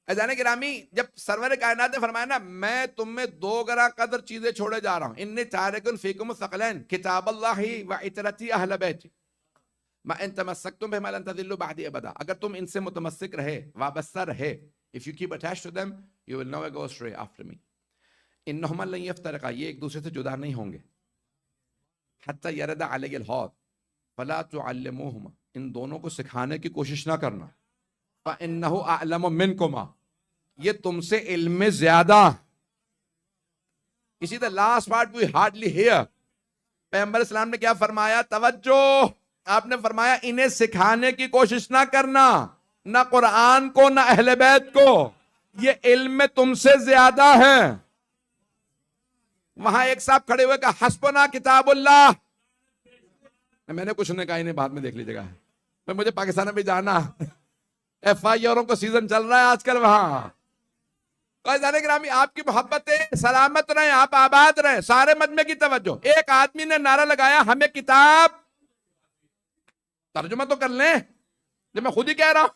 अजाने गिरामी, जब सरवर कायनात ने फरमाया ना, मैं तुम में 2 गरा कदर चीजें छोड़े जा रहा हूं, इन्ने तारिकुन फीकुम सकलैन किताबल्लाहि व इतरती अहल बैती मा इन तमस्सकतुम बिहिमा लन तदिल्लु बअदी अबदा। अगर तुम इनसे मुतमस्सिक रहे, वाबस्ता रहे, if you keep attached to them, you will never go astray after me. इन्नहुमा लन यफ्तरिका, ये एक दूसरे से जुदा नहीं होंगे। हत्ता यरदा अलैहिल हौद फला तुअल्लिमुहुमा, इन दोनों को सिखाने की कोशिश ना करना। फ़इन्नहु अअलमु मिनकुमा, ये तुमसे इल्म में ज्यादा। इसी the last part we hardly hear. पैगंबर इस्लाम ने क्या फरमाया? तवज्जो, आपने फरमाया इन्हें सिखाने की कोशिश ना करना, ना कुरान को ना अहले बैत को, ये इल्म में तुमसे ज्यादा है। वहां एक साहब खड़े हुए कहा हस्बुना किताबुल्लाह। मैंने कुछ नहीं कहा, इन्हें बाद में देख लीजिएगा, तो मुझे पाकिस्तान में भी जाना, FIRों का सीजन चल रहा है आजकल वहां। ग्रामी, आपकी मोहब्बतें सलामत रहे, आप आबाद रहे, सारे मजमे की तवज्जो। एक आदमी ने नारा लगाया हमें किताब, तर्जुमा तो कर लें, जब मैं खुद ही कह रहा हूं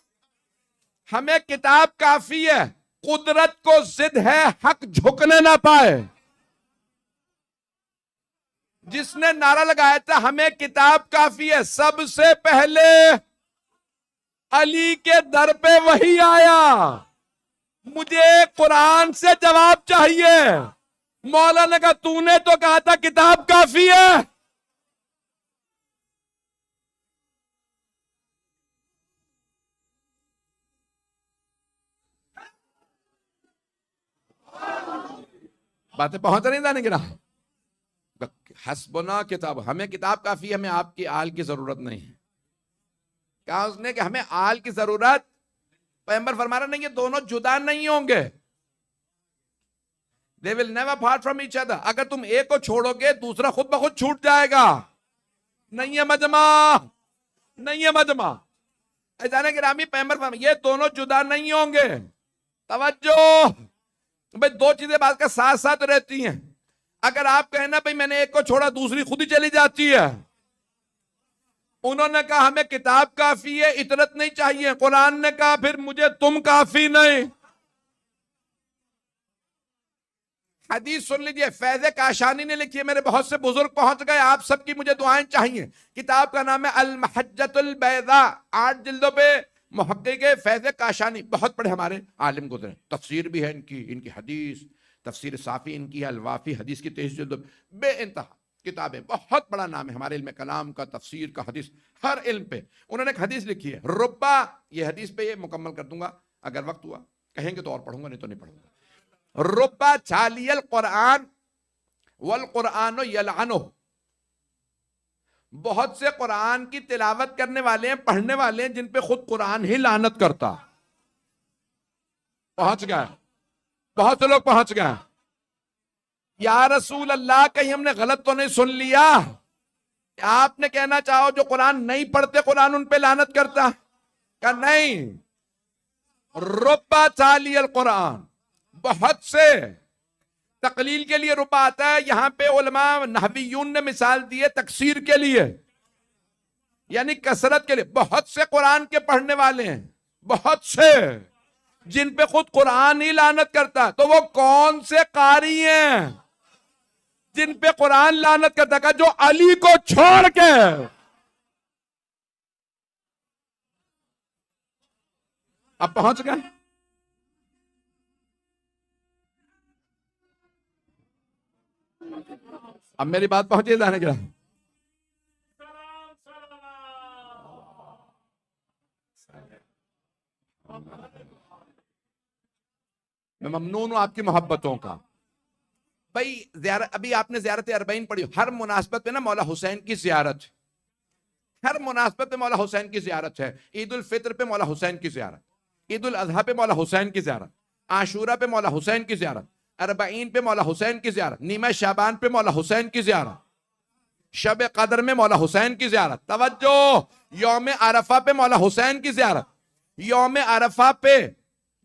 हमें किताब काफी है। कुदरत को जिद है हक झुकने ना पाए। जिसने नारा लगाया था हमें किताब काफी है, सबसे पहले अली के दर पे वही आया, मुझे कुरान से जवाब चाहिए। मौला ने कहा तूने तो कहा था किताब काफी है। बातें पहुंच रही जाने गिरा। हस्बुना किताब, हमें किताब काफी है, हमें आपकी आल की जरूरत नहीं है। कहा उसने कि हमें आल की जरूरत, पैगंबर फरमा रहे नहीं, ये दोनों जुदा नहीं होंगे। They will never part from each other। अगर तुम एक को छोड़ोगे दूसरा खुद ब खुद छूट जाएगा। नहीं है मजमा, नहीं है मजमा। जाने गिरामी, पैगंबर फरमा ये दोनों जुदा नहीं होंगे। तवज्जो भाई, 2 चीजें बात का साथ साथ रहती हैं। अगर आप कहें ना भाई मैंने एक को छोड़ा, दूसरी खुद ही चली जाती है। उन्होंने कहा हमें किताब काफी है, इतरत नहीं चाहिए। कुरान ने कहा फिर मुझे तुम काफी नहीं। हदीस सुन लीजिए, फैज़े काशानी ने लिखी है, मेरे बहुत से बुजुर्ग पहुंच गए, आप सबकी मुझे दुआएं चाहिए। किताब का नाम है अल महज्जतुल बैदा, 8 जिल्दों पे मुहक्किक फैज़े काशानी, बहुत बड़े हमारे आलिम गुजरे, तफसीर भी है इनकी, इनकी हदीस तफसीर साफी इनकी है, अलवाफी हदीस की 23 जिल्दों, बेइंतहा किताबें, बहुत बड़ा नाम है हमारे इल्म कलाम का, तफसीर का, हदीस, हर इल्म पे। उन्होंने एक हदीस लिखी है रुब्बा, ये हदीस पे ये मुकम्मल कर दूंगा, अगर वक्त हुआ कहेंगे तो और पढ़ूंगा, नहीं तो नहीं पढ़ूंगा। रुब्बा चालियल कुरान वल कुरान यलअनु, बहुत से कुरान की तिलावत करने वाले हैं, पढ़ने वाले हैं, जिन पे खुद कुरान ही लानत करता। पहुंच गए, बहुत से लोग पहुंच गए। या रसूल अल्लाह, कहीं हमने गलत तो नहीं सुन लिया? आपने कहना चाहो जो कुरान नहीं पढ़ते कुरान उन पे लानत करता? क्या नहीं। रुब्बा चालियल कुरान, बहुत से, तकलील के लिए रुबा आता है। यहां पे उलमा नहवीयून ने मिसाल दी है तकसीर के लिए, यानी कसरत के लिए। बहुत से कुरान के पढ़ने वाले हैं, बहुत से, जिन पे खुद कुरान ही लानत करता है। तो वो कौन से कारी हैं जिन पे कुरान लानत करता है? जो अली को छोड़ के, अब पहुंच गए। अब मेरी बात पहुंची जाने का। मैं ममनून हूं आपकी मोहब्बतों का। भाई अभी आपने ज़ियारत अरबईन पढ़ी, हर मुनासबत पे ना मौला हुसैन की ज़ियारत, हर मुनासबत पे मौला हुसैन की ज़ियारत है। ईद उल फित्र पे मौला हुसैन की ज़ियारत, ईद उल अज़हा पे मौला हुसैन की ज़ियारत, आशूरा पे मौला हुसैन की ज़ियारत, अरबईन पे मौला हुसैन की ज़ियारत, नीमा शाबान पे मौला हुसैन की ज़ियारत, शब कदर में मौला हुसैन की ज़ियारत। तवज्जो, यौम अरफा पे मौला हुसैन की ज़ियारत। यौम अरफा पे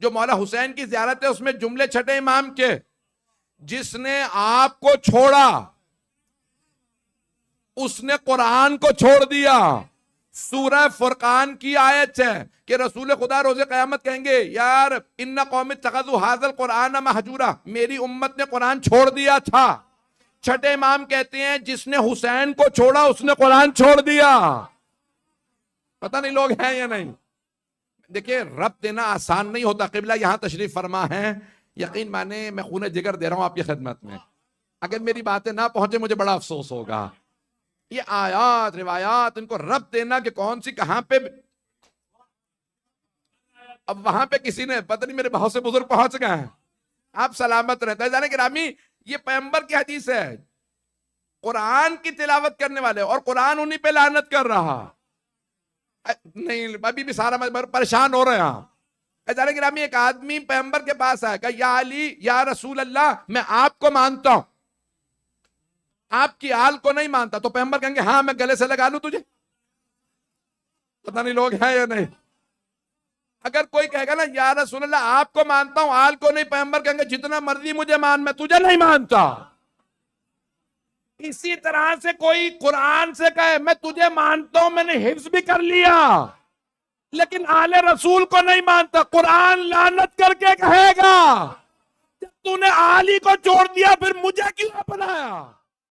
जो मौला हुसैन की ज़ियारत है उसमें जुमले छठे इमाम के, जिसने आपको छोड़ा उसने कुरान को छोड़ दिया। सूरह फुरकान की आयत है कि रसूल खुदा रोजे कयामत कहेंगे यार इन्ना कौमी तखज़ु हाज़ल कुरान महजूरा, मेरी उम्मत ने कुरान छोड़ दिया था। छठे इमाम कहते हैं जिसने हुसैन को छोड़ा उसने कुरान छोड़ दिया। पता नहीं लोग हैं या नहीं। देखिए रब देना आसान नहीं होता। किबला यहां तशरीफ फरमा है, यकीन माने मैं खून जिगर दे रहा हूं आपकी खिदमत में। अगर मेरी बातें ना पहुंचे मुझे बड़ा अफसोस होगा। ये आयात रिवायात इनको रब देना कि कौन सी कहां पे, अब वहां पे किसी ने पता नहीं मेरे बहुत से बुजुर्ग पहुंच गए हैं। आप सलामत रहते हैं जाने गिरामी, ये पैगंबर की हदीस है। कुरान की तिलावत करने वाले और कुरान उन्हीं पे लानत कर रहा। नहीं अभी भी सारा परेशान हो रहे हैं। जाने गिरामी एक आदमी पैगंबर के पास आया, कहा या अली या रसूल अल्लाह, मैं आपको मानता हूं, आपकी आल को नहीं मानता। तो पैगंबर कहेंगे हाँ मैं गले से लगा लूं तुझे। पता नहीं लोग हैं या नहीं। अगर कोई कहेगा ना या रसूल अल्लाह आपको मानता हूं आल को नहीं, पैगंबर कहेंगे जितना मर्जी मुझे मान, मैं तुझे नहीं मानता। इसी तरह से कोई कुरान से कहे मैं तुझे मानता हूं, मैंने हिफ्ज भी कर लिया, लेकिन आले रसूल को नहीं मानता, कुरान लानत करके कहेगा जब तूने आली को छोड़ दिया फिर मुझे क्यों अपनाया।